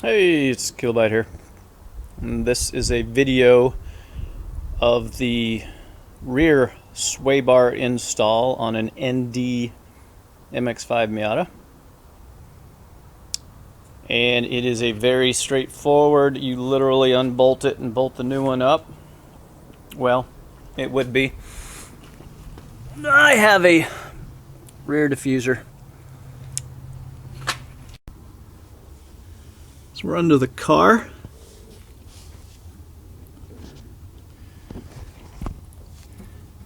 Hey, it's Killbite here. And this is a video of the rear sway bar install on an ND MX-5 Miata. And it is a very straightforward, you literally unbolt it and bolt the new one up. Well, it would be. I have a rear diffuser. So we're under the car.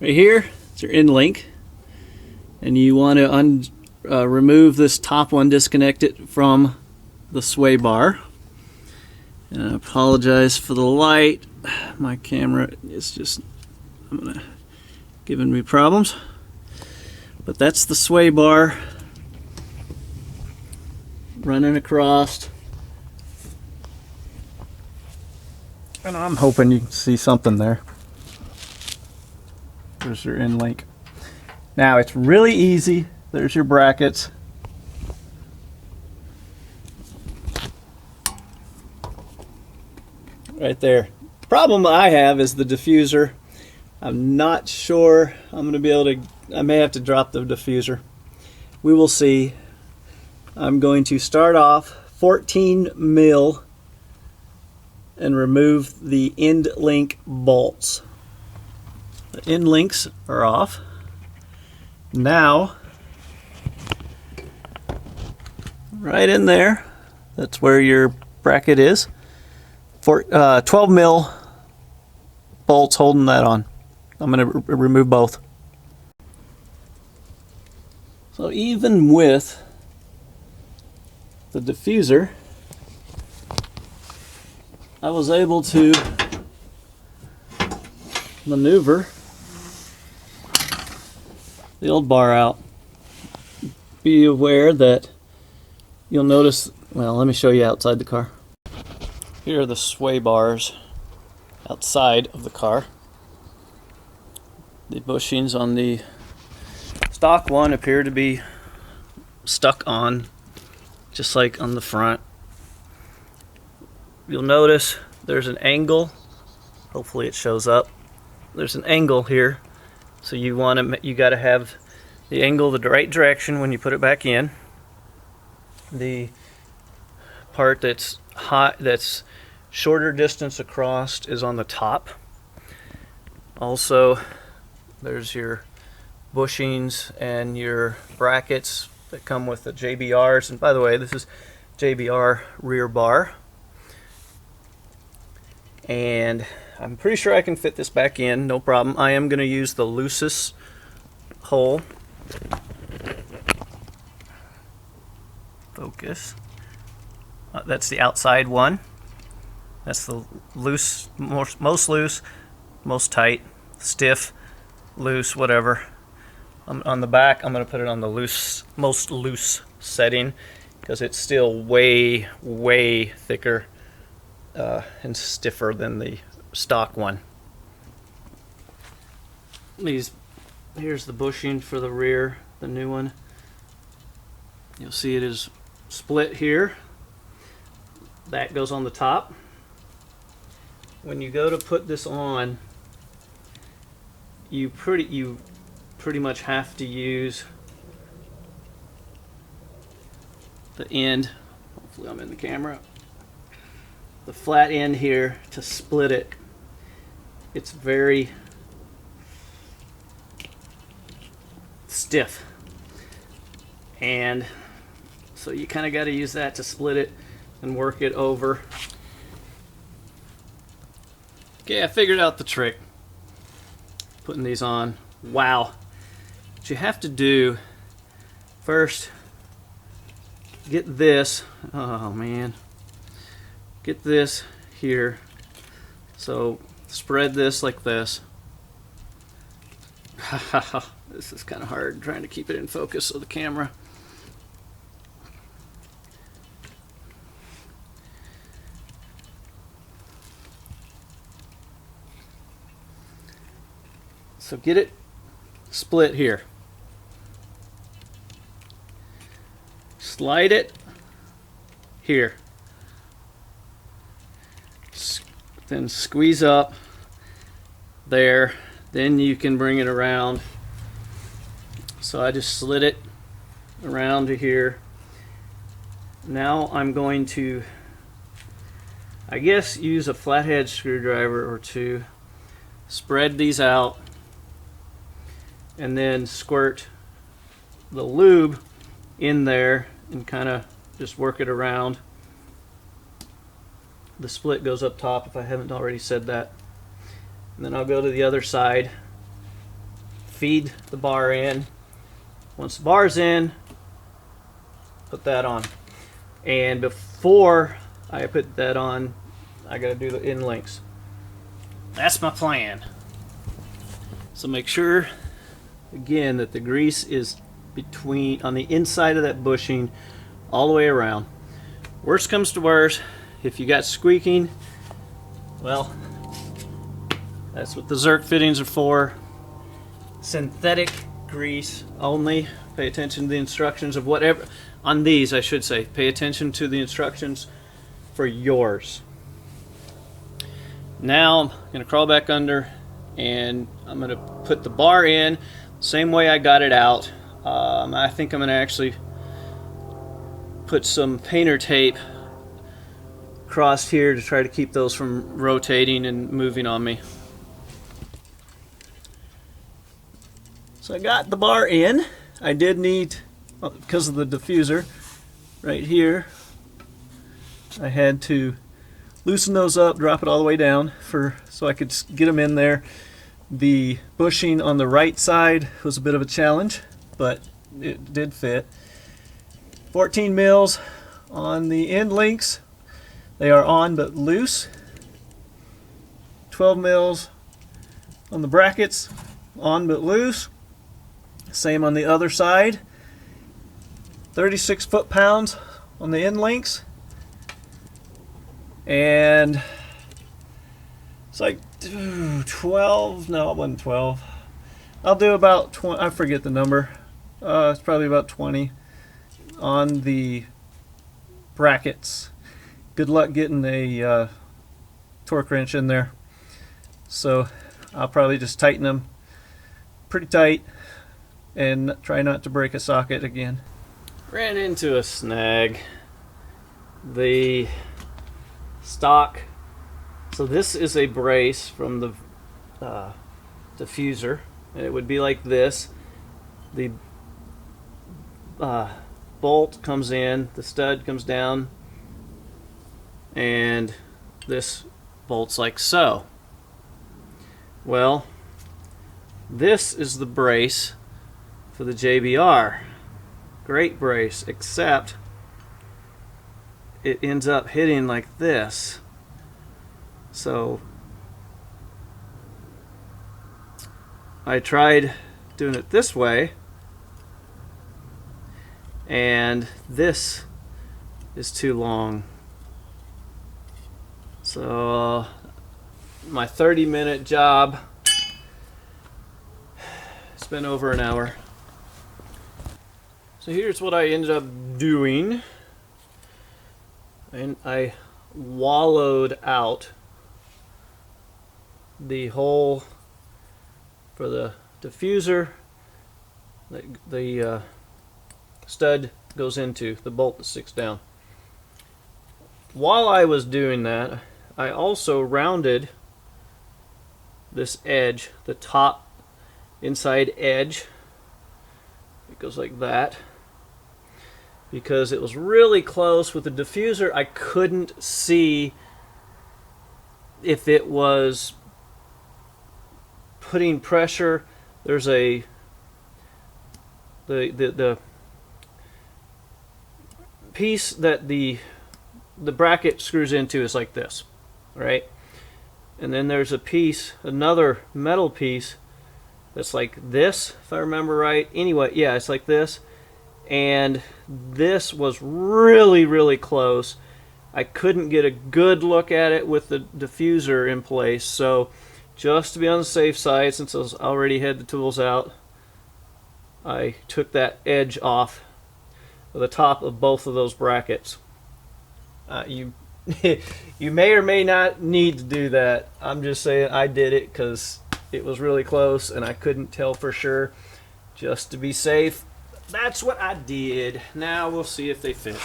Right here, it's your end link. And you want to remove this top one, disconnect it from the sway bar. And I apologize for the light. My camera is just giving me problems. But that's the sway bar running across. And I'm hoping you can see something there. There's your end link. Now it's really easy. There's your brackets. Right there. Problem I have is the diffuser. I'm not sure I'm going to be able to, I may have to drop the diffuser. We will see. I'm going to start off 14 mil and remove the end link bolts. The end links are off. Now, right in there, that's where your bracket is. 12 mil bolts holding that on. I'm going to remove both. So even with the diffuser, I was able to maneuver the old bar out. Be aware that you'll notice, well, let me show you outside the car. Here are the sway bars outside of the car. The bushings on the stock one appear to be stuck on, just like on the front. You'll notice there's an angle. Hopefully it shows up. There's an angle here, so you got to have the angle the right direction when you put it back in. The part that's hot, that's shorter distance across, is on the top. Also, there's your bushings and your brackets that come with the JBRs. And by the way, this is JBR rear bar. And I'm pretty sure I can fit this back in, no problem. I am going to use the loosest hole. Focus. That's the outside one. That's the loose, most loose, most tight, stiff, loose, whatever. On the back, I'm going to put it on the most loose setting, because it's still way, way thicker and stiffer than the stock one. Here's the bushing for the rear, the new one. You'll see it is split here. That goes on the top. When you go to put this on, you pretty much have to use the end. Hopefully I'm in the camera. The flat end here to split it. It's very stiff, and so you kind of got to use that to split it and work it over. Okay, I figured out the trick. Putting these on. Wow. What you have to do first, get this. Oh man. Get this here. So spread this like this. This is kind of hard trying to keep it in focus of the camera. So get it split here. Slide it here. then squeeze up there, then you can bring it around. So I just slid it around to here. Now I'm going to, I guess, use a flathead screwdriver or two, spread these out, and then squirt the lube in there and kind of just work it around. The split goes up top if I haven't already said that. And then I'll go to the other side, feed the bar in. Once the bar's in, put that on. And before I put that on, I gotta do the end links. That's my plan. So make sure, again, that the grease is between, on the inside of that bushing, all the way around. Worst comes to worst, if you got squeaking, well, that's what the Zerk fittings are for. Synthetic grease only. Pay attention to the instructions of whatever, on these I should say, pay attention to the instructions for yours. Now I'm going to crawl back under and I'm going to put the bar in same way I got it out. I think I'm going to actually put some painter tape across here to try to keep those from rotating and moving on me. So I got the bar in. I did need, because of the diffuser right here, I had to loosen those up, drop it all the way down so I could get them in there. The bushing on the right side was a bit of a challenge, but it did fit. 14 mils on the end links. They are on but loose. 12 mils on the brackets, on but loose. Same on the other side. 36 foot-pounds on the end links. And it's like 12, no it wasn't 12. I'll do about 20, I forget the number. It's probably about 20 on the brackets. Good luck getting a torque wrench in there. So I'll probably just tighten them pretty tight and try not to break a socket again. Ran into a snag. The stock, so this is a brace from the diffuser, and it would be like this. The bolt comes in, the stud comes down, and this bolts like so. Well, this is the brace for the JBR. Great brace, except it ends up hitting like this. So I tried doing it this way, and this is too long. So my 30-minute job, it's been over an hour. So here's what I ended up doing. And I wallowed out the hole for the diffuser the stud goes into, the bolt that sticks down. While I was doing that, I also rounded this edge, the top inside edge. It goes like that. Because it was really close with the diffuser, I couldn't see if it was putting pressure. There's the piece that the bracket screws into is like this, right? And then there's a piece, another metal piece that's like this, if I remember right. Anyway, yeah, it's like this. And this was really, really close. I couldn't get a good look at it with the diffuser in place, so just to be on the safe side, since I already had the tools out, I took that edge off of the top of both of those brackets. You You may or may not need to do that. I'm just saying I did it because it was really close and I couldn't tell for sure. Just to be safe, that's what I did. Now we'll see if they fit.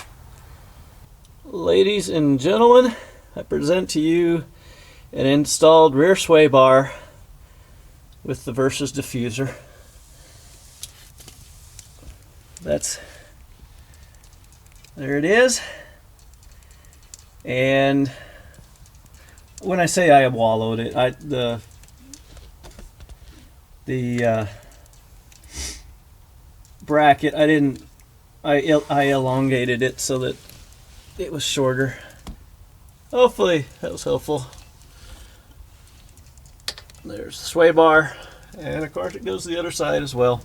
Ladies and gentlemen, I present to you an installed rear sway bar with the Versus diffuser. There it is. And when I say I wallowed it, the bracket, I elongated it so that it was shorter. Hopefully that was helpful. There's the sway bar, and of course it goes to the other side as well.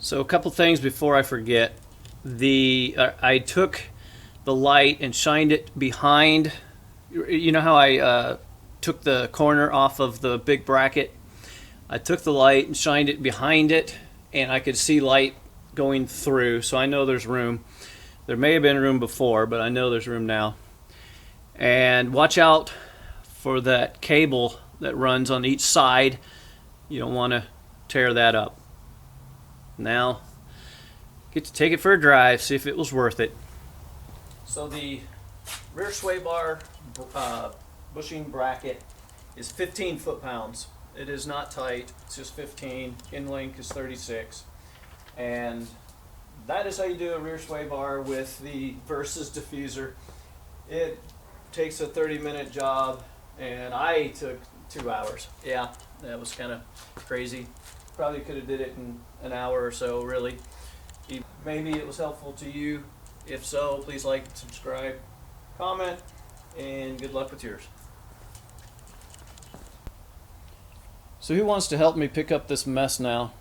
So a couple things before I forget. I took the light and shined it behind. You know how I took the corner off of the big bracket? I took the light and shined it behind it, and I could see light going through, so I know there's room. There may have been room before, but I know there's room now. And watch out for that cable that runs on each side. You don't want to tear that up. Now, get to take it for a drive, see if it was worth it. So the rear sway bar bushing bracket is 15 foot-pounds. It is not tight, it's just 15. In length is 36. And that is how you do a rear sway bar with the Versus diffuser. It takes a 30-minute job, and I took 2 hours. Yeah, that was kind of crazy. Probably could have did it in an hour or so, really. Maybe it was helpful to you. If so, please like, subscribe, comment, and good luck with yours. So who wants to help me pick up this mess now?